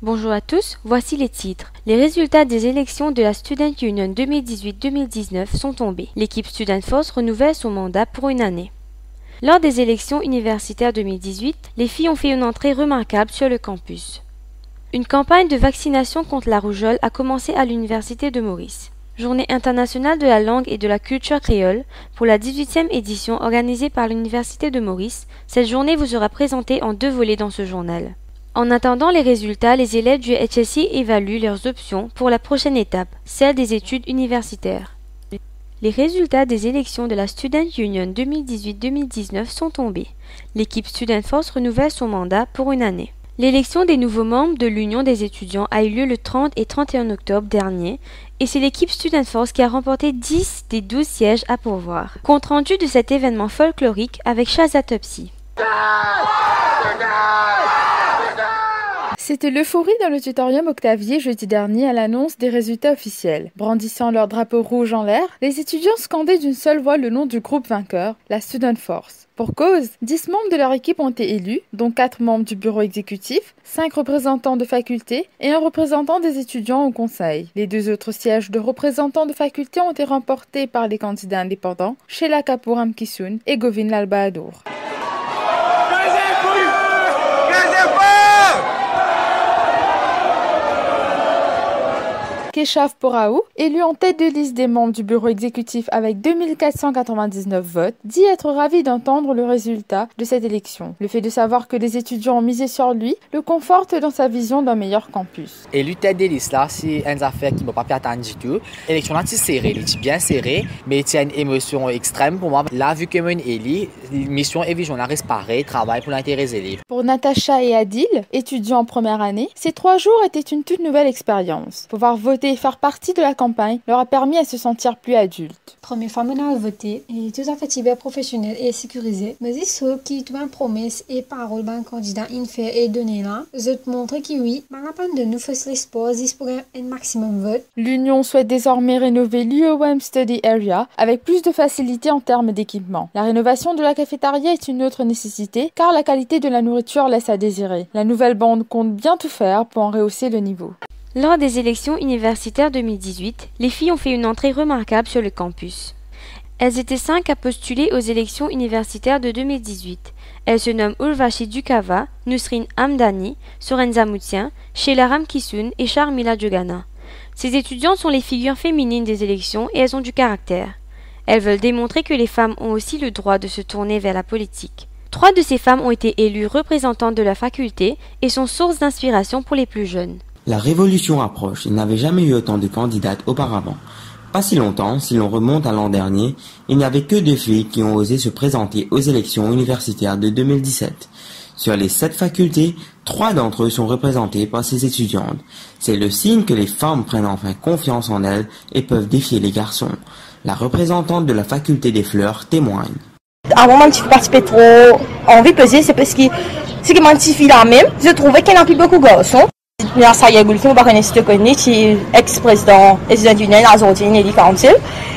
Bonjour à tous, voici les titres. Les résultats des élections de la Student Union 2018-2019 sont tombés. L'équipe Student Force renouvelle son mandat pour une année. Lors des élections universitaires 2018, les filles ont fait une entrée remarquable sur le campus. Une campagne de vaccination contre la rougeole a commencé à l'université de Maurice. Journée internationale de la langue et de la culture créole, pour la 18e édition organisée par l'université de Maurice, cette journée vous sera présentée en 2 volets dans ce journal. En attendant les résultats, les élèves du HSI évaluent leurs options pour la prochaine étape, celle des études universitaires. Les résultats des élections de la Student Union 2018-2019 sont tombés. L'équipe Student Force renouvelle son mandat pour une année. L'élection des nouveaux membres de l'Union des étudiants a eu lieu le 30 et 31 octobre dernier et c'est l'équipe Student Force qui a remporté 10 des 12 sièges à pourvoir. Compte rendu de cet événement folklorique avec Shazza Topsy. C'était l'euphorie dans l'auditorium Octavier jeudi dernier à l'annonce des résultats officiels. Brandissant leur drapeau rouge en l'air, les étudiants scandaient d'une seule voix le nom du groupe vainqueur, la Student Force. Pour cause, 10 membres de leur équipe ont été élus, dont 4 membres du bureau exécutif, 5 représentants de faculté et un représentant des étudiants au conseil. Les 2 autres sièges de représentants de faculté ont été remportés par les candidats indépendants, Sheila Kapoor Kisun et Govind Lal Bahadur. Keshav Poraou, élu en tête de liste des membres du bureau exécutif avec 2499 votes, dit être ravi d'entendre le résultat de cette élection. Le fait de savoir que les étudiants ont misé sur lui le conforte dans sa vision d'un meilleur campus. Élu tête de liste là, c'est une affaire qui ne m'a pas pu attendre du tout. L'élection là, c'est serré, c'est bien serré, mais il y a une émotion extrême pour moi. Là, vu que je suis élu, mission et vision reste pareil, travail pour l'intérêt des élèves. Pour Natacha et Adil, étudiants en première année, ces 3 jours étaient une toute nouvelle expérience. Pouvoir voter et faire partie de la campagne leur a permis à se sentir plus adultes. Première fois que j'ai voté, et tout à fait hyper professionnel et sécurisé. Mais c'est sûr qu'il y a une promesse et parole d'un candidat in fait et donné là. Je te montre que oui, la peine de nous faire l'espoir pour un maximum de vote. L'Union souhaite désormais rénover l'UOM Study Area avec plus de facilité en termes d'équipement. La rénovation de la cafétéria est une autre nécessité car la qualité de la nourriture laisse à désirer. La nouvelle bande compte bien tout faire pour en rehausser le niveau. Lors des élections universitaires 2018, les filles ont fait une entrée remarquable sur le campus. Elles étaient 5 à postuler aux élections universitaires de 2018. Elles se nomment Urvashi Dukava, Nusrin Hamdani, Sorenza Moutien, Sheila Ramkisun et Charmila Jogana. Ces étudiantes sont les figures féminines des élections et elles ont du caractère. Elles veulent démontrer que les femmes ont aussi le droit de se tourner vers la politique. 3 de ces femmes ont été élues représentantes de la faculté et sont source d'inspiration pour les plus jeunes. La révolution approche, il n'avait jamais eu autant de candidates auparavant. Pas si longtemps, si l'on remonte à l'an dernier, il n'y avait que 2 filles qui ont osé se présenter aux élections universitaires de 2017. Sur les 7 facultés, 3 d'entre eux sont représentés par ces étudiantes. C'est le signe que les femmes prennent enfin confiance en elles et peuvent défier les garçons. La représentante de la faculté des fleurs témoigne. À un moment, je participais trop envie de peser, c'est parce que c'est que mon fille là même, je trouvais qu'elle n'a plus beaucoup de garçons. Là, ça y est, je ne connais pas qui ex-président des États-Unis, Azortine et Council.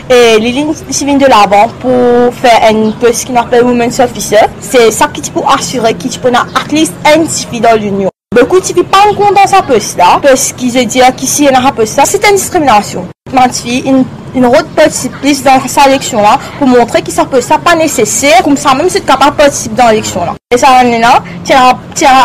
Et Lily vient de là-bas pour faire un poste qui s'appelle Women's Officer. C'est ça qui peut assurer qu'il peut avoir at least un fille dans l'Union. Beaucoup de filles pas en compte dans sa poste là, parce qu'ils se disent qu'ici, il y a un poste là, c'est une discrimination. Ma fille, une autre possible dans sa élection là, pour montrer que ça peut ça pas nécessaire, comme ça même c'est capable possible dans l'élection là. Et ça là, tiens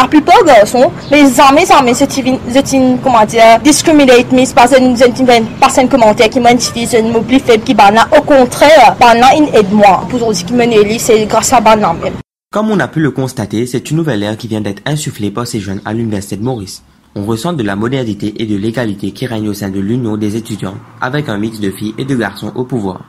la plupart des garçons, les armées c'est une comment dire, discriminate me parce que nous pas un commentaire qui m'indique c'est une mot plus faible qui bana, au contraire, bana il aide moi pour dire qui me élit c'est grâce à bana même. Comme on a pu le constater, c'est une nouvelle ère qui vient d'être insufflée par ces jeunes à l'université de Maurice. On ressent de la modernité et de l'égalité qui règne au sein de l'Union des étudiants, avec un mix de filles et de garçons au pouvoir.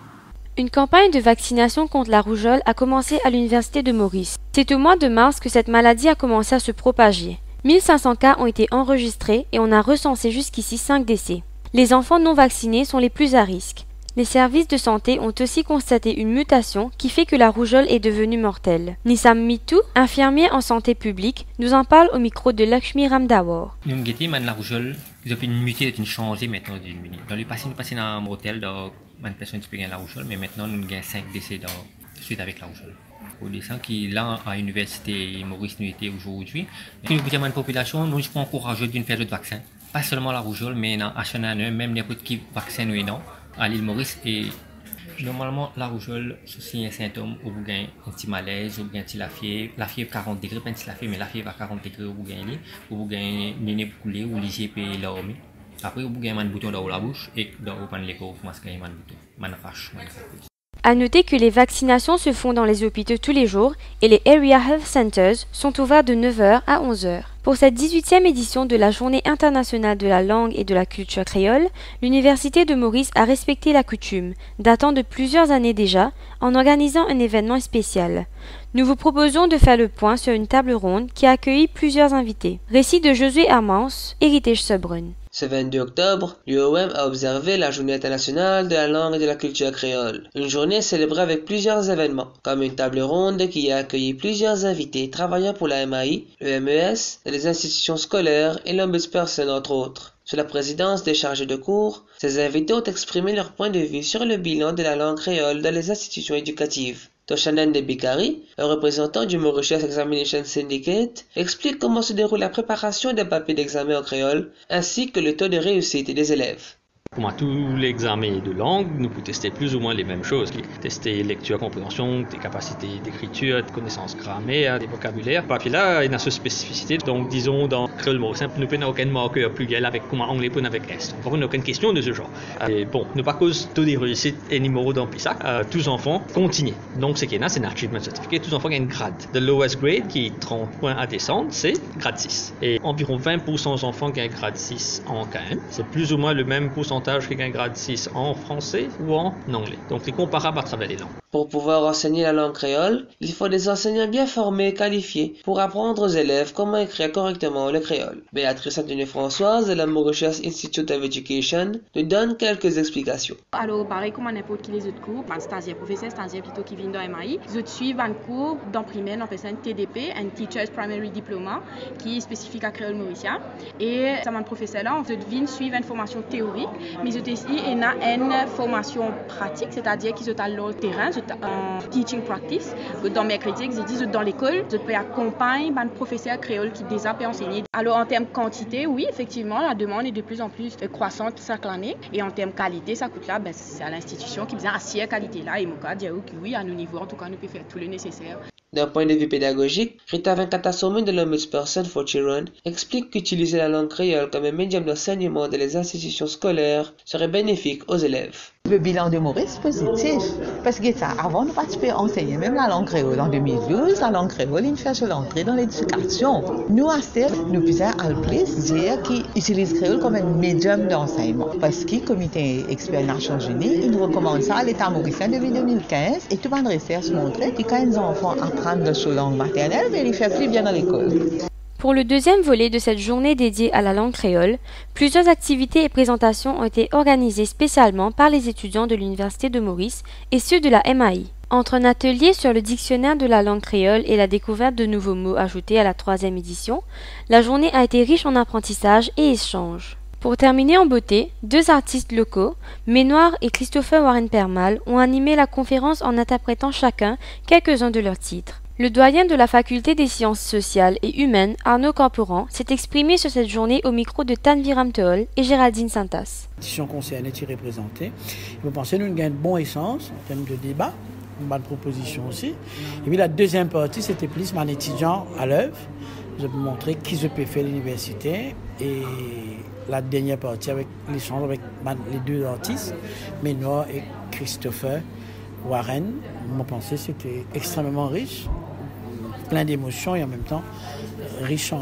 Une campagne de vaccination contre la rougeole a commencé à l'université de Maurice. C'est au mois de mars que cette maladie a commencé à se propager. 1500 cas ont été enregistrés et on a recensé jusqu'ici 5 décès. Les enfants non vaccinés sont les plus à risque. Les services de santé ont aussi constaté une mutation qui fait que la rougeole est devenue mortelle. Nissam Mitou, infirmier en santé publique, nous en parle au micro de Lakshmi Ramdawar. Nous avons la rougeole, ils ont une muté, une changée maintenant d'une minute. Dans le passé, nous passons dans un hôtel, une personne qui a la rougeole, mais maintenant nous avons 5 décès suite avec la rougeole. Pour les gens qui là à l'université Maurice nous était aujourd'hui, une petite population, nous je peux encourager d'une faire le vaccin. Pas seulement la rougeole, mais dans H1N1, même n'importe qui vaccin nous est non, à l'île Maurice. Et normalement, la rougeole, c'est un symptôme où vous gagnez un petit malaise, ou bien la fièvre 40 degrés, pas la fièvre, mais la fièvre à 40 degrés, vous gagnez le nez coulé, ou les GP l'ormi. Après, vous gagnez un bouton dans la bouche, et dans le corps, vous gagnez un bouton, man rache, man rache. À noter que les vaccinations se font dans les hôpitaux tous les jours et les Area Health Centers sont ouverts de 9h à 11h. Pour cette 18e édition de la Journée internationale de la langue et de la culture créole, l'Université de Maurice a respecté la coutume, datant de plusieurs années déjà, en organisant un événement spécial. Nous vous proposons de faire le point sur une table ronde qui a accueilli plusieurs invités. Récit de Josué Hermans, Héritage Subbrun. Ce 22 octobre, l'UOM a observé la Journée internationale de la langue et de la culture créole. Une journée célébrée avec plusieurs événements, comme une table ronde qui a accueilli plusieurs invités travaillant pour la MAI, le MES, les institutions scolaires et l'Ombudsperson entre autres. Sous la présidence des chargés de cours, ces invités ont exprimé leur point de vue sur le bilan de la langue créole dans les institutions éducatives. Toshanen de Bikari, un représentant du Mauritius Examination Syndicate, explique comment se déroule la préparation des papiers d'examen en créole, ainsi que le taux de réussite des élèves. Comme à tous les examens de langue, nous pouvons tester plus ou moins les mêmes choses. Tester lecture, compréhension, des capacités d'écriture, de connaissances grammaire, des vocabulaires. Puis là, il y a cette spécificité. Donc, disons, dans créole mauricien, nous n'avons aucun marqueur pluriel avec comment anglais pour avec S. Donc, on n'a aucune question de ce genre. Et bon, nous pas cause taux de réussite et numéro d'emplissage. Tous enfants continuent. Donc, ce qu'il y a, c'est un achievement certificate. Tous enfants ont une grade. The lowest grade, qui est 30 points à descendre, c'est grade 6. Et environ 20% des enfants qui ont un grade 6 en K1. C'est plus ou moins le même pourcentage qui a un grade 6 en français ou en anglais. Donc c'est comparable à travers les langues. Pour pouvoir enseigner la langue créole, il faut des enseignants bien formés et qualifiés pour apprendre aux élèves comment écrire correctement le créole. Béatrice Antoine-Françoise de la Mauritius Institute of Education nous donne quelques explications. Alors pareil comme à n'importe qui les autres cours, stagiaire, professeur, stagiaire plutôt qui viennent dans MAI, ils suivent un cours dans primaire, on appelle ça un TDP, un Teacher's Primary Diploma, qui est spécifique à créole mauricien. Et ça m'a professeur là, on viennent suivre une formation théorique, mais ils aussi une formation pratique, c'est-à-dire qu'ils sont à leur terrain, en teaching practice. Dans mercredi, ils disent dans l'école, ils peuvent accompagner un professeur créole qui déjà peut enseigner. Alors en termes quantité, oui, effectivement, la demande est de plus en plus croissante chaque année. Et en termes qualité, ça coûte là, c'est à l'institution qui vient à cette qualité-là. Et mon cas, dire que oui, à nos niveaux, en tout cas, nous pouvons faire tout le nécessaire. D'un point de vue pédagogique, Rita Venkatasomin de l'Ombudsperson for Children explique qu'utiliser la langue créole comme un médium d'enseignement dans les institutions scolaires serait bénéfique aux élèves. Le bilan de Maurice positif, parce que ça, avant nous participer à enseigner même la langue créole en 2012, la langue créole il fait l'entrée dans l'éducation. Nous à CEF, nous pouvons à plus dire qu'ils utilisent créole comme un médium d'enseignement, parce que le comité expert des Nations Unies, il nous recommande ça à l'État mauricien depuis 2015, et tout le monde recherche montrer que quand les enfants apprennent leur langue maternelle, mais ils font plus bien dans l'école. Pour le deuxième volet de cette journée dédiée à la langue créole, plusieurs activités et présentations ont été organisées spécialement par les étudiants de l'Université de Maurice et ceux de la MAI. Entre un atelier sur le dictionnaire de la langue créole et la découverte de nouveaux mots ajoutés à la 3e édition, la journée a été riche en apprentissage et échanges. Pour terminer en beauté, deux artistes locaux, Ménoir et Christopher Warren-Permal, ont animé la conférence en interprétant chacun quelques-uns de leurs titres. Le doyen de la faculté des sciences sociales et humaines, Arnaud Camperan, s'est exprimé sur cette journée au micro de Tanviram Tohol et Géraldine Santas. L'institution concernée est représentée. Vous pensez nous gagnons bon essence en termes de débat, une bonne proposition aussi. Et puis la deuxième partie, c'était plus mon étudiant à l'œuvre. Je peux montrer qui je peux faire à l'université. Et la dernière partie avec l'échange avec les deux artistes, Ménoir et Christopher Warren. Mon pensée, c'était extrêmement riche, plein d'émotions et en même temps riche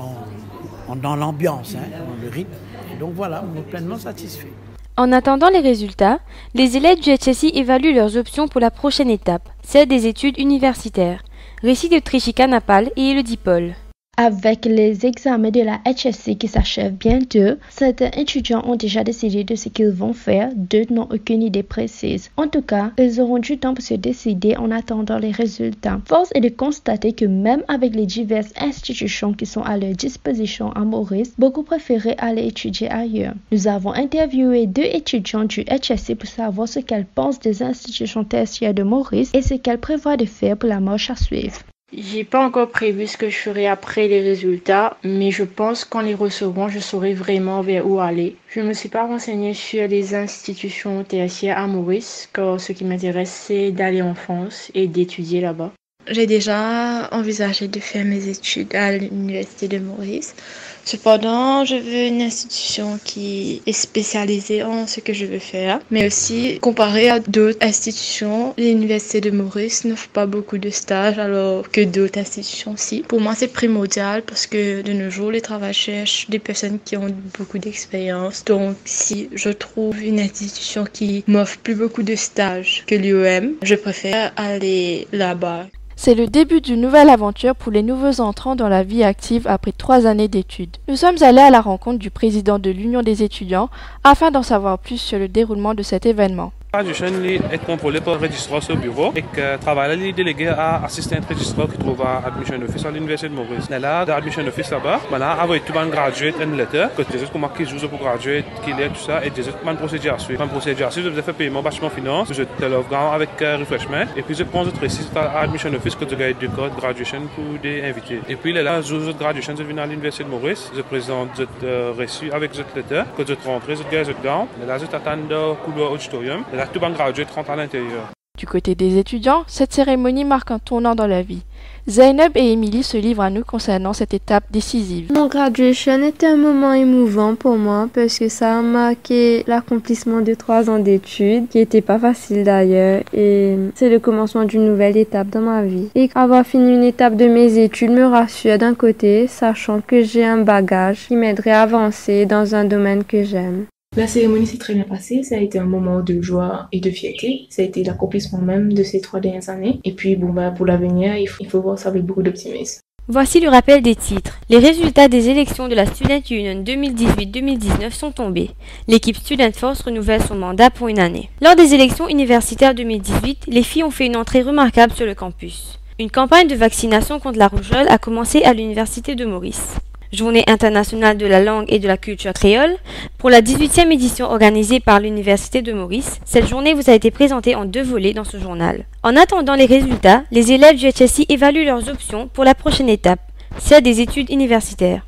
dans l'ambiance, dans le rythme. Et donc voilà, on est pleinement satisfait. En attendant les résultats, les élèves du HSI évaluent leurs options pour la prochaine étape, celle des études universitaires. Récit de Trishika Napal et Elodie Paul. Avec les examens de la HSC qui s'achèvent bientôt, certains étudiants ont déjà décidé de ce qu'ils vont faire, d'autres n'ont aucune idée précise. En tout cas, ils auront du temps pour se décider en attendant les résultats. Force est de constater que même avec les diverses institutions qui sont à leur disposition à Maurice, beaucoup préféraient aller étudier ailleurs. Nous avons interviewé 2 étudiants du HSC pour savoir ce qu'elles pensent des institutions tertiaires de Maurice et ce qu'elles prévoient de faire pour la marche à suivre. J'ai pas encore prévu ce que je ferai après les résultats, mais je pense qu'en les recevant, je saurai vraiment vers où aller. Je me suis pas renseignée sur les institutions tertiaires à Maurice, car ce qui m'intéresse, c'est d'aller en France et d'étudier là-bas. J'ai déjà envisagé de faire mes études à l'université de Maurice. Cependant, je veux une institution qui est spécialisée en ce que je veux faire. Mais aussi, comparé à d'autres institutions, l'université de Maurice n'offre pas beaucoup de stages alors que d'autres institutions aussi. Pour moi, c'est primordial parce que de nos jours, les travailleurs cherchent des personnes qui ont beaucoup d'expérience. Donc, si je trouve une institution qui m'offre plus beaucoup de stages que l'UOM, je préfère aller là-bas. C'est le début d'une nouvelle aventure pour les nouveaux entrants dans la vie active après 3 années d'études. Nous sommes allés à la rencontre du président de l'Union des étudiants afin d'en savoir plus sur le déroulement de cet événement. Graduation est contrôlé par le registraire au bureau et que travaille délégué à assistant registraire qui trouve à Admission Office à l'Université de Maurice. Là, d'Admission Office là-bas, avec tout le graduate and letter, que des autres comment qu'ils jouent pour graduate, qu'il est tout ça, et des autres procédures à suivre. Procédure à suivre, je fais paiement bâtiment finance, je te l'offre avec refreshment, et puis je prends d'autres récits à Admission Office que je gagne 2 codes graduation pour des invités. Et puis là, je joue graduation, je viens à l'Université de Maurice, je présente d'autres reçus avec d'autres letter, que je rentre, je gagne d'autres down, là, je t'attends dans le couloir auditorium. Tout le graduate rentre à l'intérieur. Du côté des étudiants, cette cérémonie marque un tournant dans leur vie. Zainab et Émilie se livrent à nous concernant cette étape décisive. Mon graduation était un moment émouvant pour moi parce que ça a marqué l'accomplissement de 3 ans d'études, qui n'était pas facile d'ailleurs, et c'est le commencement d'une nouvelle étape dans ma vie. Et avoir fini une étape de mes études me rassure d'un côté, sachant que j'ai un bagage qui m'aiderait à avancer dans un domaine que j'aime. La cérémonie s'est très bien passée, ça a été un moment de joie et de fierté, ça a été l'accomplissement même de ces 3 dernières années. Et puis pour l'avenir, il faut voir ça avec beaucoup d'optimisme. Voici le rappel des titres. Les résultats des élections de la Student Union 2018-2019 sont tombés. L'équipe Student Force renouvelle son mandat pour une année. Lors des élections universitaires 2018, les filles ont fait une entrée remarquable sur le campus. Une campagne de vaccination contre la rougeole a commencé à l'université de Maurice. Journée internationale de la langue et de la culture créole. Pour la 18e édition organisée par l'Université de Maurice, cette journée vous a été présentée en 2 volets dans ce journal. En attendant les résultats, les élèves du HSI évaluent leurs options pour la prochaine étape, celle des études universitaires.